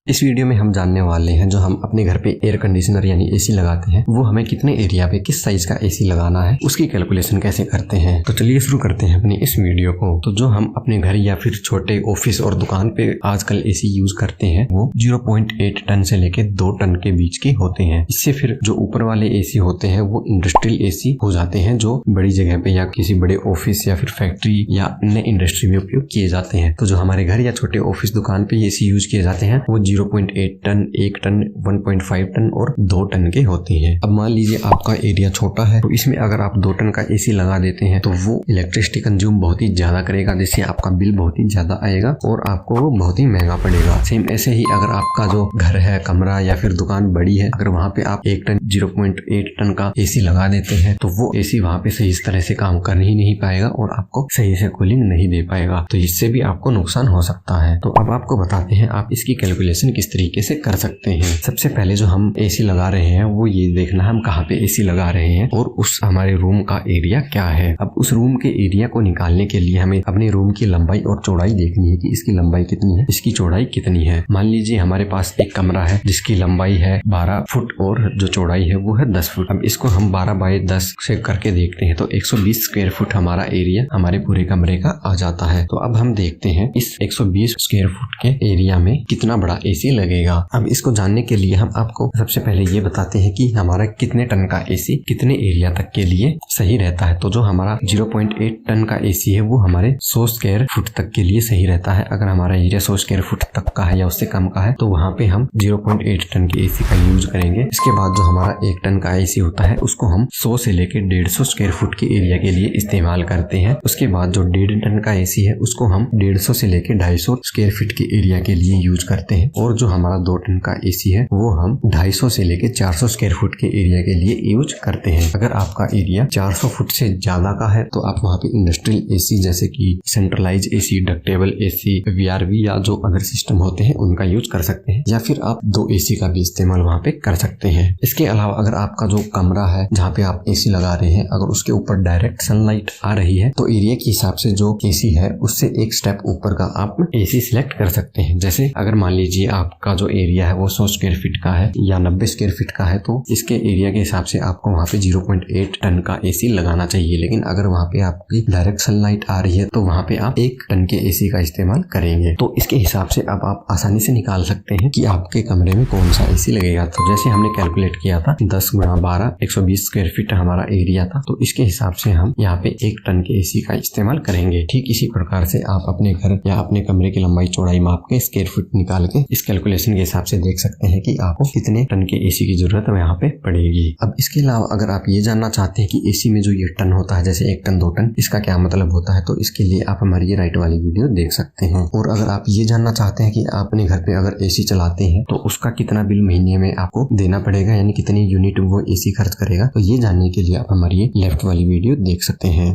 इस वीडियो में हम जानने वाले हैं जो हम अपने घर पे एयर कंडीशनर यानी एसी लगाते हैं वो हमें कितने एरिया पे किस साइज का एसी लगाना है, उसकी कैलकुलेशन कैसे करते हैं। तो चलिए शुरू करते हैं अपनी इस वीडियो को। तो जो हम अपने घर या फिर छोटे ऑफिस और दुकान पे आजकल एसी यूज करते हैं वो 0.8 टन से लेके 2 टन के बीच के होते हैं। इससे फिर जो ऊपर वाले एसी होते हैं वो इंडस्ट्रियल एसी हो जाते हैं, जो बड़ी जगह पे या किसी बड़े ऑफिस या फिर फैक्ट्री या अन्य इंडस्ट्री में उपयोग किए जाते हैं। तो जो हमारे घर या छोटे ऑफिस दुकान पे एसी यूज किए जाते हैं वो 0.8 टन, 1 टन, 1.5 टन और 2 टन के होते हैं। अब मान लीजिए आपका एरिया छोटा है तो इसमें अगर आप 2 टन का एसी लगा देते हैं तो वो इलेक्ट्रिसिटी कंज्यूम बहुत ही ज्यादा करेगा, जिससे आपका बिल बहुत ही ज्यादा आएगा और आपको वो बहुत ही महंगा पड़ेगा। सेम ऐसे ही अगर आपका जो घर है, कमरा या फिर दुकान बड़ी है, अगर वहाँ पे आप 1 टन 0.8 टन का एसी लगा देते हैं तो वो एसी वहाँ पे सही तरह से काम कर ही नहीं पाएगा और आपको सही से कूलिंग नहीं दे पाएगा। तो इससे भी आपको नुकसान हो सकता है। तो अब आपको बताते हैं आप इसकी कैलकुलेशन किस तरीके से कर सकते हैं। सबसे पहले जो हम एसी लगा रहे हैं वो ये देखना हम कहाँ पे एसी लगा रहे हैं और उस हमारे रूम का एरिया क्या है। अब उस रूम के एरिया को निकालने के लिए हमें अपने रूम की लंबाई और चौड़ाई देखनी है कि इसकी लंबाई कितनी है, इसकी चौड़ाई कितनी है। मान लीजिए हमारे पास एक कमरा है जिसकी लंबाई है 12 फुट और जो चौड़ाई है वो है 10 फुट। अब इसको हम 12 बाय 10 से करके देखते हैं तो 120 स्क्वायर फुट हमारा एरिया हमारे पूरे कमरे का आ जाता है। तो अब हम देखते हैं इस 120 स्क्वायर फुट के एरिया में कितना बड़ा एसी लगेगा। अब इसको जानने के लिए हम आपको सबसे पहले ये बताते हैं कि हमारा कितने टन का एसी कितने एरिया तक के लिए सही रहता है। तो जो हमारा 0.8 टन का एसी है वो हमारे 100 स्क्वायर फुट तक के लिए सही रहता है। अगर हमारा एरिया 100 स्क्वायर फुट तक का है या उससे कम का है तो वहाँ पे हम 0.8 टन के एसी का यूज करेंगे। इसके बाद जो हमारा 1 टन का एसी होता है उसको हम 100 से लेके 150 स्क्वायर फुट के एरिया के लिए इस्तेमाल करते हैं। उसके बाद जो 1.5 टन का एसी है उसको हम 150 से लेके 250 स्क्वायर फीट के एरिया के लिए यूज करते हैं। और जो हमारा 2 टन का एसी है वो हम 250 से लेके 400 स्क्वायर फुट के एरिया के लिए यूज करते हैं। अगर आपका एरिया 400 फुट से ज्यादा का है तो आप वहाँ पे इंडस्ट्रियल एसी जैसे कि centralise AC, ductable AC, VRV या जो अदर सिस्टम होते हैं उनका यूज कर सकते हैं, या फिर आप 2 एसी का भी इस्तेमाल वहाँ पे कर सकते हैं। इसके अलावा अगर आपका जो कमरा है जहाँ पे आप एसी लगा रहे हैं अगर उसके ऊपर डायरेक्ट सनलाइट आ रही है तो एरिया के हिसाब से जो एसी है उससे एक स्टेप ऊपर का आप एसी सिलेक्ट कर सकते हैं। जैसे अगर मान लीजिए आपका जो एरिया है वो 100 स्क्वायर फीट का है या 90 स्क्वायर फीट का है तो इसके एरिया के हिसाब से आपको वहाँ पे 0.8 टन का एसी लगाना चाहिए। लेकिन अगर वहाँ पे आपकी डायरेक्ट सनलाइट आ रही है तो वहाँ पे आप 1 टन के एसी का इस्तेमाल करेंगे। तो इसके हिसाब से अब आप आसानी से निकाल सकते हैं कि आपके कमरे में कौन सा एसी लगेगा। तो जैसे हमने कैलकुलेट किया था 10 गुणा 12 120 स्क्वायर फीट हमारा एरिया था, तो इसके हिसाब से हम यहाँ पे 1 टन के एसी का इस्तेमाल करेंगे। ठीक इसी प्रकार से आप अपने घर या अपने कमरे की लंबाई चौड़ाई माप के स्क्वायर फीट निकाल के इस कैलकुलेशन के हिसाब से देख सकते हैं कि आपको कितने टन के एसी की जरूरत यहाँ पे पड़ेगी। अब इसके अलावा अगर आप ये जानना चाहते हैं कि एसी में जो ये टन होता है जैसे 1 टन 2 टन इसका क्या मतलब होता है तो इसके लिए आप हमारी ये राइट वाली वीडियो देख सकते हैं। और अगर आप ये जानना चाहते हैं कि आप अपने घर पे अगर एसी चलाते हैं तो उसका कितना बिल महीने में आपको देना पड़ेगा, यानी कितनी यूनिट वो एसी खर्च करेगा, तो ये जानने के लिए आप हमारी ये लेफ्ट वाली वीडियो देख सकते हैं।